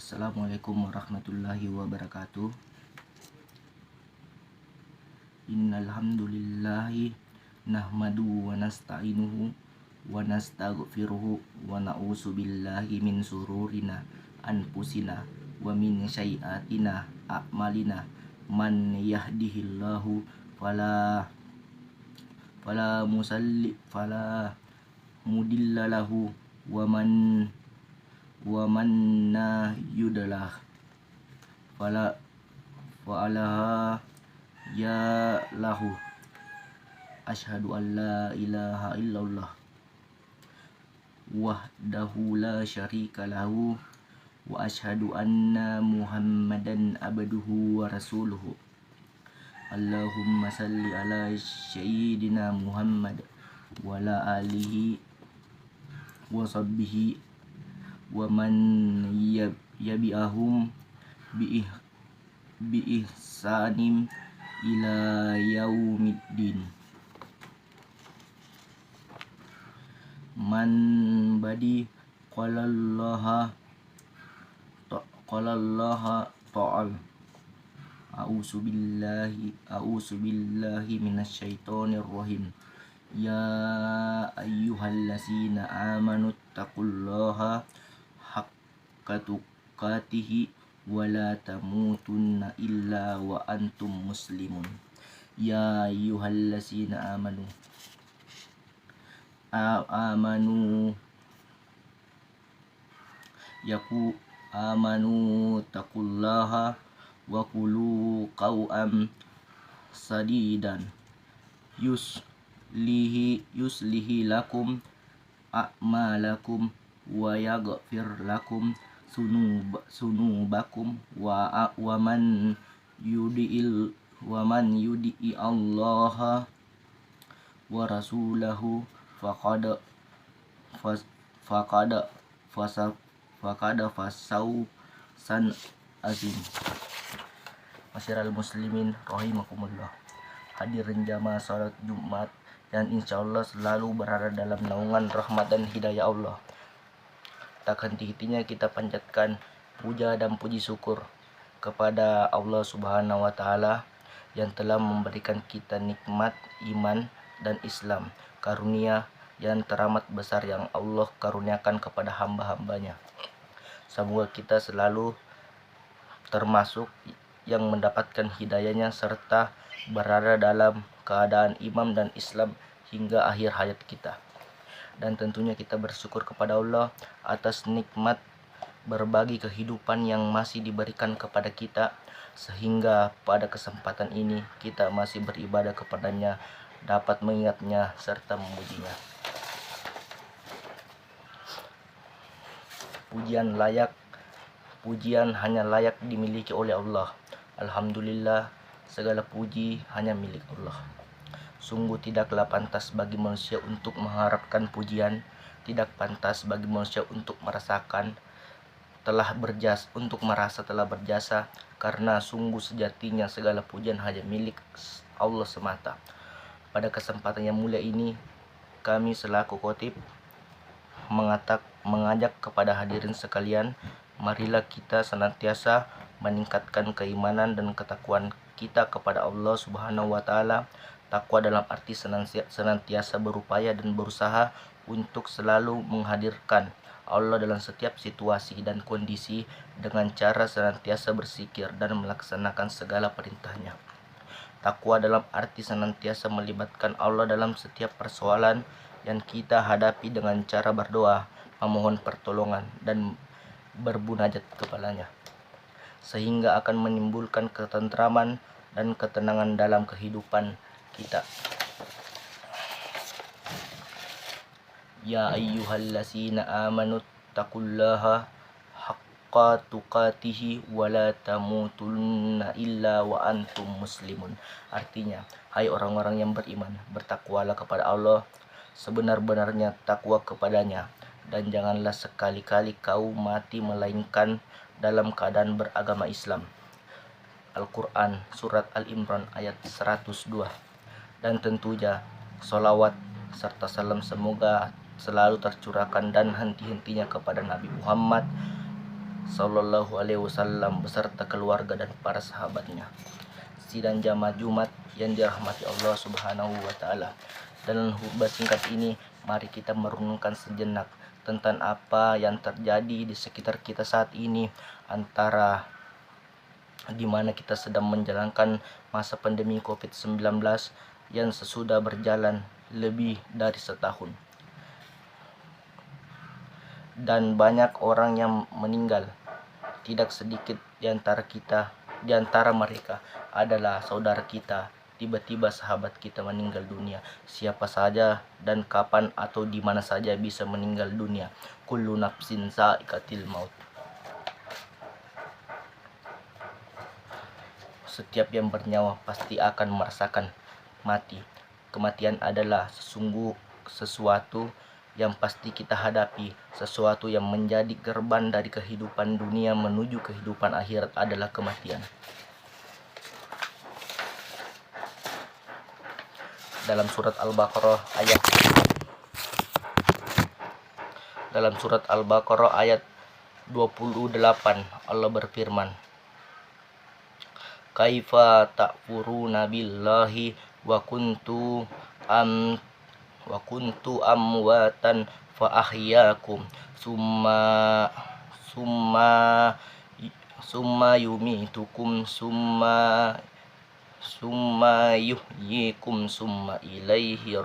Assalamualaikum warahmatullahi wabarakatuh. Innal hamdalillahi nahmadu wa nasta'inuhu wa nastaghfiruhu wa na'udzu billahi min sururina anfusina wa min sayyiatina a'malina. Man yahdihillahu fala mudilla lahu wa man yudlah fala ya lahu. Asyhadu an la ilaha illallah wahdahu la syarika lahu wa asyhadu anna Muhammadan abduhu wa rasuluhu. Allahumma salli ala sayyidina Muhammad wa ala alihi wa sahbihi wa man yabi'ahum bi ihsanim ila yaumiddin. Man badi qala Allah ta'ala a'udzu billahi minasyaitonir rahim. Ya ayyuhallazina amanu taqullaha haqqa tuqatih wa la tamutunna illa wa antum muslimun. Ya ayyuhallazina amanu taqullaha wa qulu qawlan sadidan yuslihi lakum a'malakum wa yaghfir lakum sunubakum wa man yudi Allah wa rasulahu faqad fasawsan azim. Masyiral muslimin rahimakumullah. Hadirin jamaah salat Jumat yang insyaallah selalu berada dalam naungan rahmat dan hidayah Allah. Tak henti-hentinya kita panjatkan puja dan puji syukur kepada Allah Subhanahu wa taala yang telah memberikan kita nikmat iman dan Islam, karunia yang teramat besar yang Allah karuniakan kepada hamba-hambanya. Semoga kita selalu termasuk yang mendapatkan hidayahnya serta berada dalam keadaan iman dan Islam hingga akhir hayat kita. Dan tentunya kita bersyukur kepada Allah atas nikmat berbagi kehidupan yang masih diberikan kepada kita, sehingga pada kesempatan ini kita masih beribadah kepadanya, dapat mengingatnya serta memujinya. Pujian hanya layak dimiliki oleh Allah. Alhamdulillah, segala puji hanya milik Allah. Sungguh tidaklah pantas bagi manusia untuk mengharapkan pujian, tidak pantas bagi manusia untuk merasa telah berjasa, karena sungguh sejatinya segala pujian hanya milik Allah semata. Pada kesempatan yang mulia ini, kami selaku khotib mengajak kepada hadirin sekalian, marilah kita senantiasa meningkatkan keimanan dan ketakwaan kita kepada Allah Subhanahu wa taala. Takwa dalam arti senantiasa berupaya dan berusaha untuk selalu menghadirkan Allah dalam setiap situasi dan kondisi dengan cara senantiasa berzikir dan melaksanakan segala perintahnya. Takwa dalam arti senantiasa melibatkan Allah dalam setiap persoalan yang kita hadapi dengan cara berdoa, memohon pertolongan dan berbunajat kepadanya, sehingga akan menimbulkan ketentraman dan ketenangan dalam kehidupan kita. Ya ayyuhallazina amanu taqullaha haqqa tuqatih wa la tamutunna illa wa antum muslimun. Artinya, hai orang-orang yang beriman, bertakwalah kepada Allah sebenar-benarnya takwa kepadanya, dan janganlah sekali-kali kau mati melainkan dalam keadaan beragama Islam. Al-Quran Surat Al-Imran ayat 102. Dan tentunya sholawat serta salam semoga selalu tercurahkan dan henti-hentinya kepada Nabi Muhammad Sallallahu Alaihi Wasallam beserta keluarga dan para sahabatnya. Sidang jamaah Jumat yang dirahmati Allah Subhanahu wa Ta'ala. Dalam khutbah singkat ini, mari kita merenungkan sejenak tentang apa yang terjadi di sekitar kita saat ini, antara di mana kita sedang menjalankan masa pandemi COVID-19 yang sesudah berjalan lebih dari setahun. Dan banyak orang yang meninggal. Tidak sedikit di antara mereka adalah saudara kita. Tiba-tiba sahabat kita meninggal dunia. Siapa saja dan kapan atau di mana saja bisa meninggal dunia. Kullu nafsin sa'iqatil maut. Setiap yang bernyawa pasti akan merasakan mati. Kematian adalah sesuatu yang pasti kita hadapi, sesuatu yang menjadi gerbang dari kehidupan dunia menuju kehidupan akhirat adalah kematian. Dalam surat Al-Baqarah ayat 28 Allah berfirman, Kaifa ta'furuna billahi wa kuntu amwatan fa ahyakum summa yumitukum summa yuhyikum summa ilaihi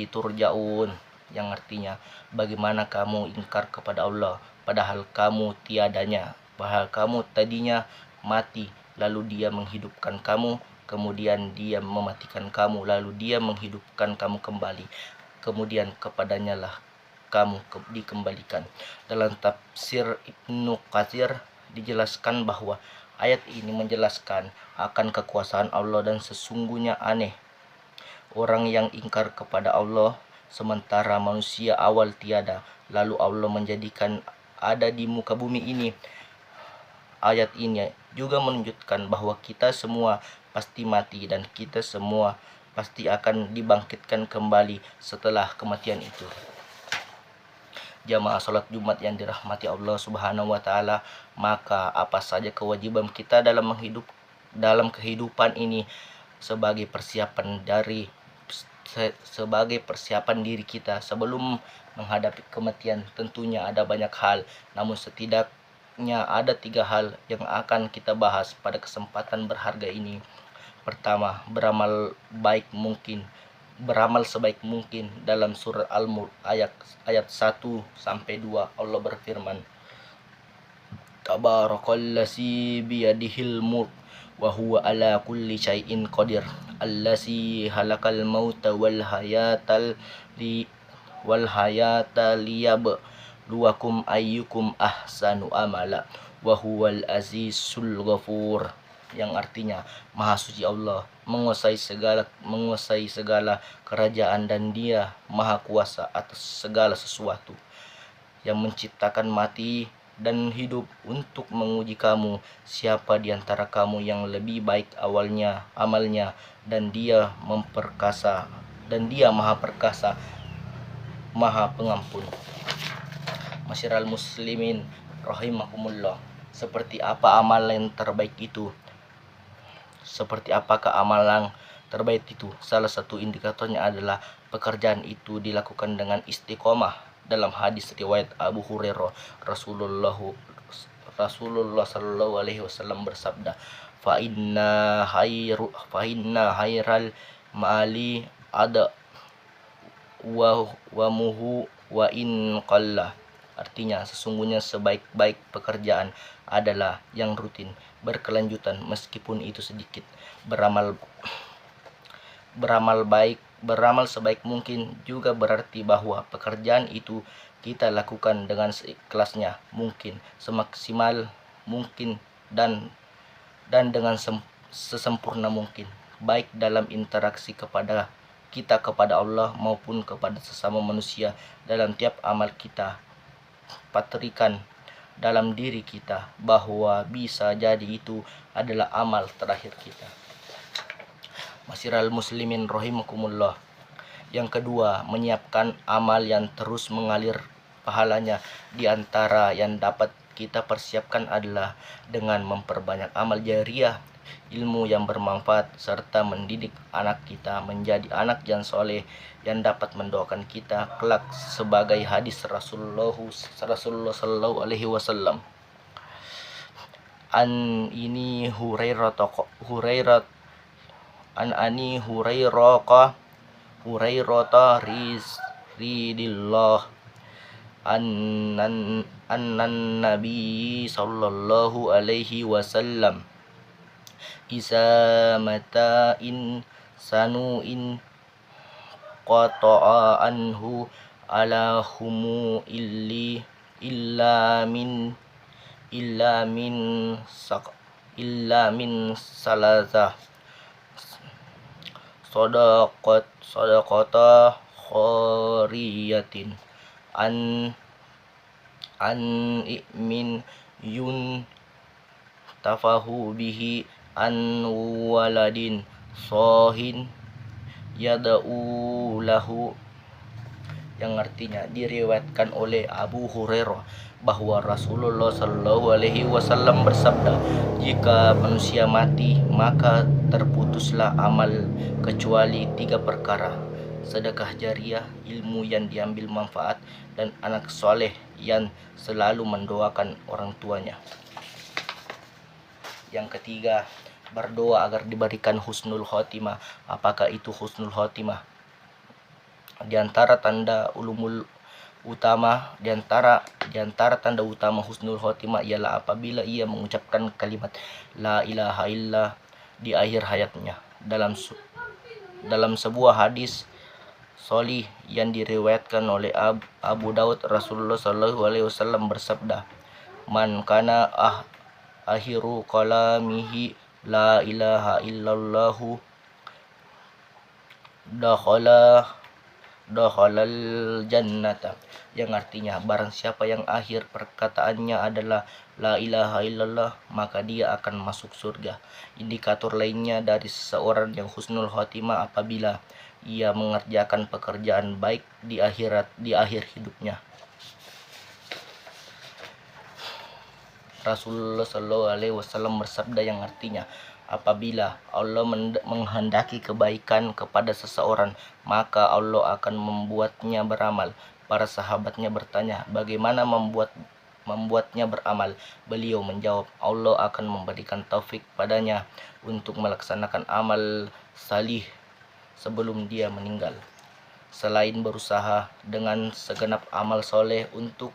turja'un, yang artinya, bagaimana kamu ingkar kepada Allah padahal kamu tadinya mati, lalu Dia menghidupkan kamu, kemudian Dia mematikan kamu, lalu Dia menghidupkan kamu kembali, kemudian kepadanya lah kamu dikembalikan. Dalam tafsir Ibnu Katsir dijelaskan bahwa ayat ini menjelaskan akan kekuasaan Allah dan sesungguhnya aneh orang yang ingkar kepada Allah sementara manusia awal tiada, lalu Allah menjadikan ada di muka bumi ini. Ayat ini juga menunjukkan bahwa kita semua pasti mati dan kita semua pasti akan dibangkitkan kembali setelah kematian itu. Jamaah salat Jumat yang dirahmati Allah Subhanahu wa Ta'ala, maka apa saja kewajiban kita dalam kehidupan ini sebagai persiapan diri kita sebelum menghadapi kematian. Tentunya ada banyak hal, namun setidaknya ada 3 hal yang akan kita bahas pada kesempatan berharga ini. Pertama, beramal sebaik mungkin. Dalam surat Al-Mulk ayat 1-2 Allah berfirman, Tabarakalladzi biyadihil mulk wa huwa ala kulli syai'in qadir allazi halakal mauta wal hayata liyabluwakum ayyukum ahsanu amala wa huwal azizul ghafur, yang artinya Maha Suci Allah, menguasai segala kerajaan dan Dia Maha Kuasa atas segala sesuatu, yang menciptakan mati dan hidup untuk menguji kamu, siapa di antara kamu yang lebih baik amalnya, dan Dia Maha Perkasa, Maha Pengampun. Masyiral muslimin rahimakumullah, seperti apa amalan terbaik itu? Seperti apakah amalan terbaik itu? Salah satu indikatornya adalah pekerjaan itu dilakukan dengan istiqomah. Dalam hadis riwayat Abu Hurairah, Rasulullah sallallahu alaihi wasallam bersabda, fa inna khairal mali ada wa muhu wa in qalla. Artinya, sesungguhnya sebaik-baik pekerjaan adalah yang rutin, berkelanjutan meskipun itu sedikit. Beramal sebaik mungkin juga berarti bahwa pekerjaan itu kita lakukan dengan seikhlasnya mungkin, semaksimal mungkin, dan dengan sesempurna mungkin, baik dalam interaksi kepada Allah maupun kepada sesama manusia. Dalam tiap amal kita patrikan dalam diri kita bahwa bisa jadi itu adalah amal terakhir kita. Masyiral muslimin rahimakumullah. Yang kedua, menyiapkan amal yang terus mengalir pahalanya. Di antara yang dapat kita persiapkan adalah dengan memperbanyak amal jariah, ilmu yang bermanfaat, serta mendidik anak kita menjadi anak yang soleh yang dapat mendoakan kita kelak, sebagai hadis Rasulullah Sallallahu Alaihi Wasallam. An ini Hurairah an ani Hurairah ridillah annan nabi sallallahu alaihi wasallam isa mata in sanuin qata'a anhu ala humu illa min salazah sadaqata khariyatin an i'min yun tafahu bihi an waladin sohin yada'u lahu, yang artinya diriwayatkan oleh Abu Hurairah bahwa Rasulullah Shallallahu Alaihi Wasallam bersabda, jika manusia mati maka terputuslah amal kecuali 3 perkara: sedekah jariah, ilmu yang diambil manfaat, dan anak soleh yang selalu mendoakan orang tuanya. Yang ketiga, berdoa agar diberikan husnul khotimah. Apakah itu husnul khotimah? Di antara tanda tanda utama husnul khotimah ialah apabila ia mengucapkan kalimat la ilaha illallah di akhir hayatnya. Dalam sebuah hadis sholih yang diriwayatkan oleh Abu Daud, Rasulullah Shallallahu Alaihi Wasallam bersabda, man kana akhiru kalamihi la ilaha illallahu dakhalal jannata, yang artinya barang siapa yang akhir perkataannya adalah la ilaha illallah maka dia akan masuk surga. Indikator lainnya dari seseorang yang husnul khotimah apabila ia mengerjakan pekerjaan baik di akhir hidupnya. Rasulullah Shallallahu Alaihi Wasallam bersabda, yang artinya apabila Allah menghendaki kebaikan kepada seseorang maka Allah akan membuatnya beramal. Para sahabatnya bertanya, bagaimana membuatnya beramal? Beliau menjawab, Allah akan memberikan taufik padanya untuk melaksanakan amal salih sebelum dia meninggal. Selain berusaha dengan segenap amal soleh untuk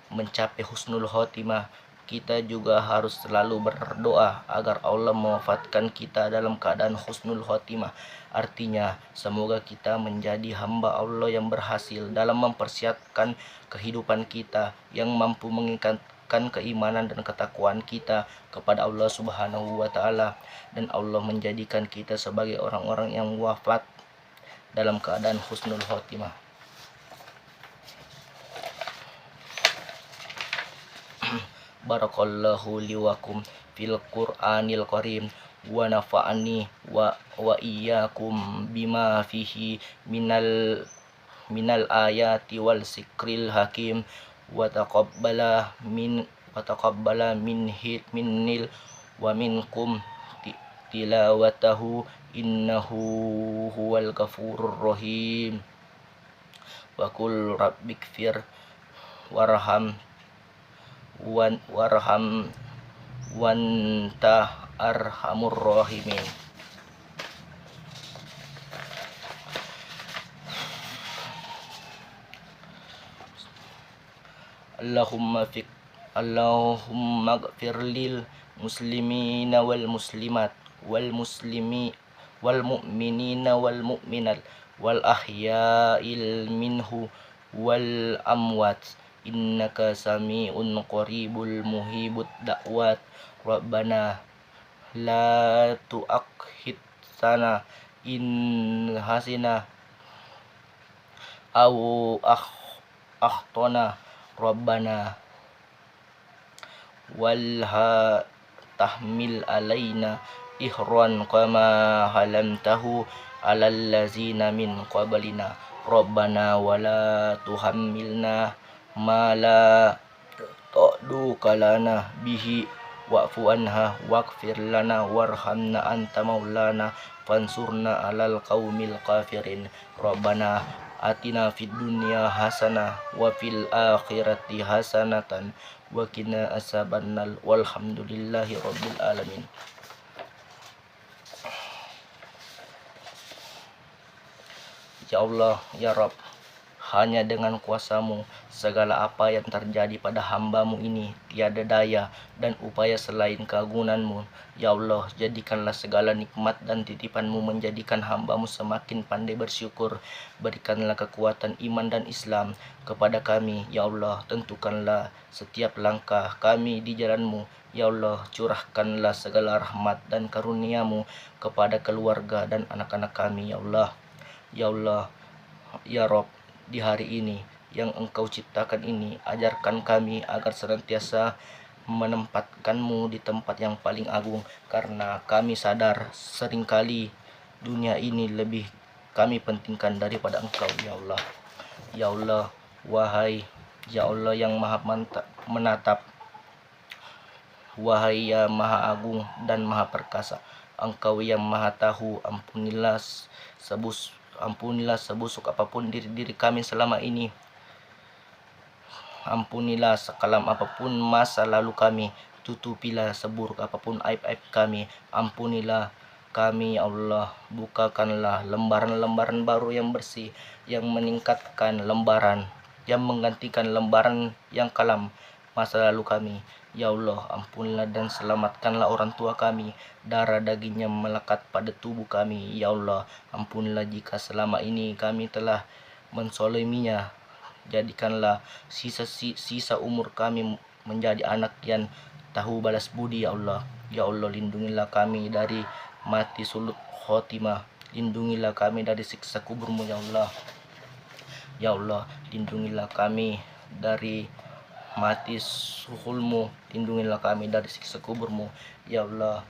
mencapai husnul khotimah, kita juga harus selalu berdoa agar Allah mewafatkan kita dalam keadaan husnul khotimah. Artinya, semoga kita menjadi hamba Allah yang berhasil dalam mempersiapkan kehidupan kita, yang mampu meningkatkan keimanan dan ketakwaan kita kepada Allah Subhanahu wa Ta'ala, dan Allah menjadikan kita sebagai orang-orang yang wafat dalam keadaan husnul khotimah. Barakallahu li wakum fil Qur'anil Karim wa nafa'ani wa iyyakum bima fihi minal ayati wal sikril hakim wa taqabbala minnil wa minkum tilawatahu innahu huwal ghafurur rahim. Wa qul rabbikfir warham wanta arhamur rahimin. Allahumma gfir lil muslimina wal muslimat wal mu'minina wal mu'minat wal ahya'il minhu wal amwat innaka sami'un qaribul muhibud da'wat. Rabbana la tu'akhidna in hasina aw akhtona Rabbana walha tahmil alaina ihran kama halamtahu alal lazina min qablina Rabbana wala tuhammilna ma la ta'duka lana bihi wa'fu anha waghfir lana warhamna anta maulana fansurna alal qaumil kafirin. Rabbana atina fid dunya hasanah wa fil akhirati hasanatan wa qina azabannar. Walhamdulillahi rabbil alamin. Ya Allah, ya Rabb, hanya dengan kuasa-Mu segala apa yang terjadi pada hamba-Mu ini tiada daya dan upaya selain keagungan-Mu. Ya Allah, jadikanlah segala nikmat dan titipan-Mu menjadikan hamba-Mu semakin pandai bersyukur. Berikanlah kekuatan iman dan Islam kepada kami. Ya Allah, tentukanlah setiap langkah kami di jalan-Mu. Ya Allah, curahkanlah segala rahmat dan karunia-Mu kepada keluarga dan anak-anak kami. Ya Allah, ya Allah, ya Rob, di hari ini yang Engkau ciptakan ini, ajarkan kami agar senantiasa menempatkan-Mu di tempat yang paling agung, karena kami sadar seringkali dunia ini lebih kami pentingkan daripada Engkau. Ya Allah, ya Allah, wahai ya Allah yang maha menatap, wahai ya maha agung dan maha perkasa, Engkau yang maha tahu, ampunilah sebusuk apapun diri kami selama ini. Ampunilah sekalam apapun masa lalu kami. Tutupilah seburuk apapun aib-aib kami. Ampunilah kami, ya Allah. Bukakanlah lembaran-lembaran baru yang bersih, yang meningkatkan lembaran, yang menggantikan lembaran yang kelam masa lalu kami. Ya Allah, ampunilah dan selamatkanlah orang tua kami. Darah dagingnya melekat pada tubuh kami. Ya Allah, ampunilah jika selama ini kami telah mensoleminya. Jadikanlah sisa umur kami menjadi anak yang tahu balas budi. Ya Allah, ya Allah, lindungilah kami dari mati sulut khotimah. Lindungilah kami dari siksa kuburmu. Ya Allah, ya Allah, lindungilah kami dari mati suhulmu. Lindungilah kami dari siksa kuburmu. Ya Allah,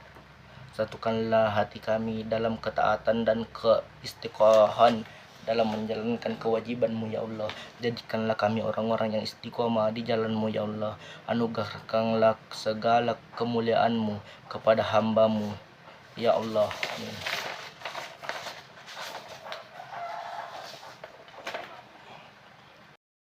satukanlah hati kami dalam ketaatan dan keistiqomahan dalam menjalankan kewajiban-Mu. Ya Allah, jadikanlah kami orang-orang yang istiqomah di jalan-Mu. Ya Allah, anugerahkanlah segala kemuliaan-Mu kepada hamba-Mu. Ya Allah, amin.